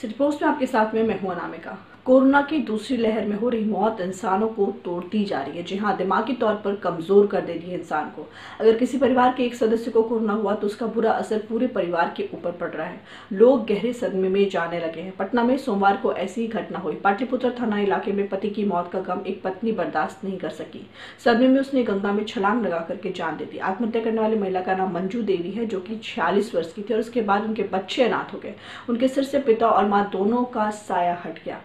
City post में आपके साथ में मैं हूं अनामिका। कोरोना की दूसरी लहर में हो रही मौत इंसानों को तोड़ती जा रही है। जी हाँ, दिमागी तौर पर कमजोर कर देती है इंसान को। अगर किसी परिवार के एक सदस्य को कोरोना हुआ तो उसका बुरा असर पूरे परिवार के ऊपर पड़ रहा है। लोग गहरे सदमे में जाने लगे हैं। पटना में सोमवार को ऐसी ही घटना हुई। पाटलिपुत्र थाना इलाके में पति की मौत का गम एक पत्नी बर्दाश्त नहीं कर सकी। सदमे में उसने गंगा में छलांग लगा करके जान दे दी। आत्महत्या करने वाली महिला का नाम मंजू देवी है, जो कि 46 वर्ष की थी और उसके बाद उनके बच्चे अनाथ हो गए। उनके सिर से पिता और माँ दोनों का साया हट गया।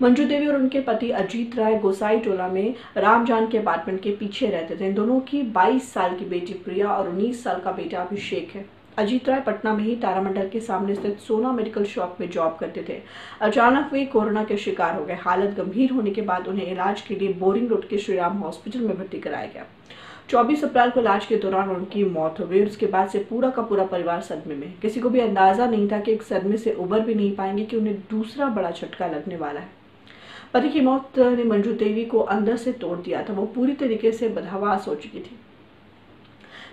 मंजू देवी और उनके पति अजीत राय गोसाई टोला में रामजान के अपार्टमेंट के पीछे रहते थे। इन दोनों की 22 साल की बेटी प्रिया और 19 साल का बेटा अभिषेक है। अजीत राय पटना में ही तारामंडल के सामने स्थित सोना मेडिकल शॉप में जॉब करते थे। अचानक वे कोरोना के शिकार हो गए। हालत गंभीर होने के बाद उन्हें इलाज के लिए बोरिंग रोड के श्रीराम हॉस्पिटल में भर्ती कराया गया। 24 अप्रैल को इलाज के दौरान उनकी मौत हो गई। उसके बाद से पूरा का पूरा परिवार सदमे में। किसी को भी अंदाजा नहीं था कि एक सदमे से उबर भी नहीं पाएंगे कि उन्हें दूसरा बड़ा झटका लगने वाला है। पति की मौत ने मंजू देवी को अंदर से तोड़ दिया था। वो पूरी तरीके से बदहवास हो चुकी थी।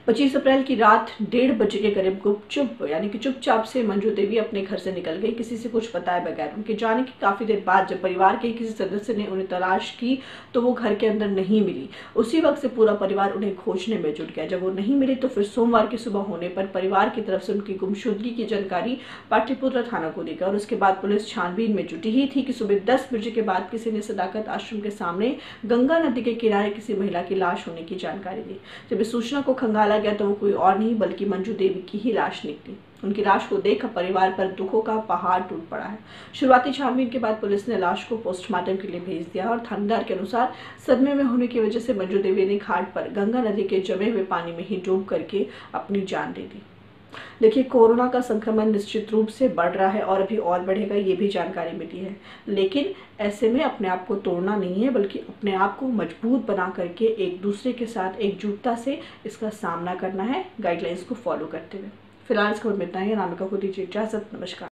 25 अप्रैल की रात 1:30 बजे के करीब चुपचाप से मंजू देवी अपने घर से निकल गई, किसी से कुछ बताए बगैर। उनके जाने की काफी देर बाद जब परिवार के किसी सदस्य ने उन्हें तलाश की तो वो घर के अंदर नहीं मिली। उसी वक्त से पूरा परिवार उन्हें खोजने में जुट गया। जब वो नहीं मिली तो फिर सोमवार की सुबह होने पर परिवार की तरफ से उनकी गुमशुदगी की जानकारी पाटलिपुत्र थाना को दी गई और उसके बाद पुलिस छानबीन में जुटी ही थी कि सुबह 10 बजे के बाद किसी ने सदाकत आश्रम के सामने गंगा नदी के किनारे किसी महिला की लाश होने की जानकारी दी। जब इस सूचना को खंगाला गया तो वो कोई और नहीं बल्कि मंजू देवी की ही लाश निकली। उनकी लाश को देखकर परिवार पर दुखों का पहाड़ टूट पड़ा है। शुरुआती छानबीन के बाद पुलिस ने लाश को पोस्टमार्टम के लिए भेज दिया और थानेदार के अनुसार सदमे में होने की वजह से मंजू देवी ने घाट पर गंगा नदी के जमे हुए पानी में ही डूब करके अपनी जान दे दी। देखिए, कोरोना का संक्रमण निश्चित रूप से बढ़ रहा है और अभी और बढ़ेगा, ये भी जानकारी मिली है। लेकिन ऐसे में अपने आप को तोड़ना नहीं है बल्कि अपने आप को मजबूत बना करके एक दूसरे के साथ एकजुटता से इसका सामना करना है, गाइडलाइंस को फॉलो करते हुए। फिलहाल इस खबर में इतना ही। अनामिका को दीजिए इजाजत। नमस्कार।